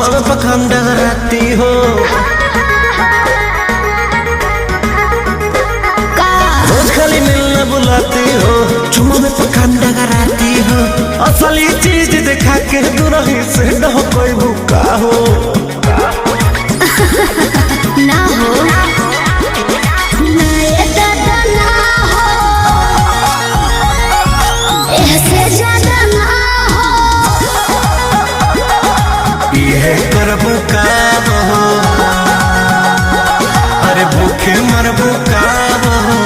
चुमा में पखंड रहती हो, रोज खाली मिलने बुलाती हो, चुमा में पखंड रहती हो, असली चीज दिखा के दूरही से न कोई भूखा हो ना हो करबू काम हो, अरे भूखे मरबू काम हो।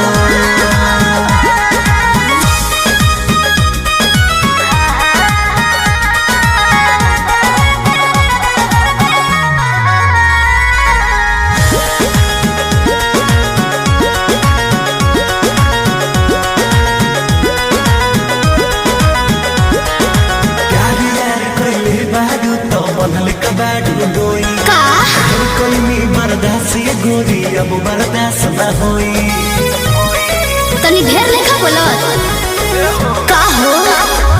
गोरी अब बर्दाश्त न होई, तनी ढेर लेखा बोलत का हो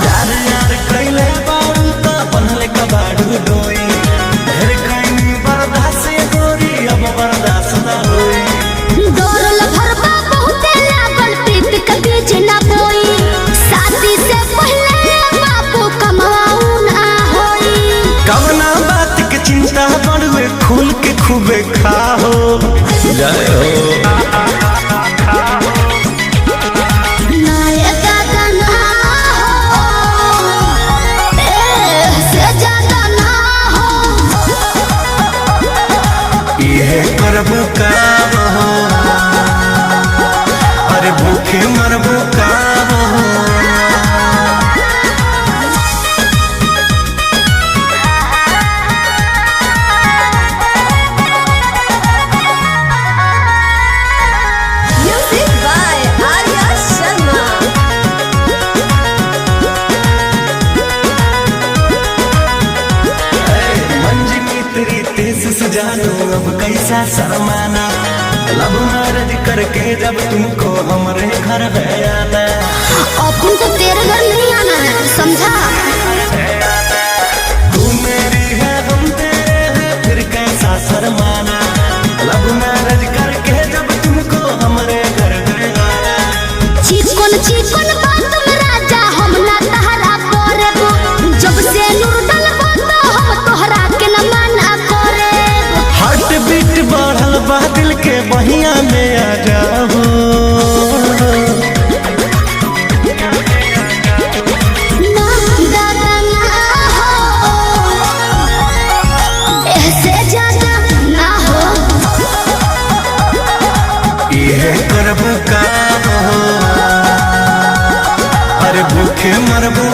यार यार कइले बाड़ू त बनले कबाड़ू डोई, ढेर कइनी बर्दाश्त गोरी अब बर्दाश्त न होई। डोरल भरबा बहुते लागल पीत के बीच ना बोई, शादी से पहले बापू कमाऊ ना होई। कवना बात के चिंता बड़वे खुल के खूबे खाओ जय हो। करबू काम हो, अरे भूखे मरबू काम हो। Music by Arya Sharma। मंजनी तेरी तेज सजानो अब कैसा शर्माना, लब मैरिज करके जब तुमको हमारे घर है आना। अपन को तेरे घर नहीं आना है, समझा? तू मेरी है हम तेरे हैं फिर कैसा शर्माना, लब मैरिज करके जब तुमको हमारे घर है आना। चिकन चिकन बात में राजा हम ना तहरा करेबो, जब से नूर डलबो तो हम तोहरा के न मना करेबो। हार्ट बीट बढ़ल बा दिल के बहिया में आ जाओ, ना दादा ना हो, ऐसे ज्यादा ना हो। ये करबू काम हो, अरे भूखे मरबू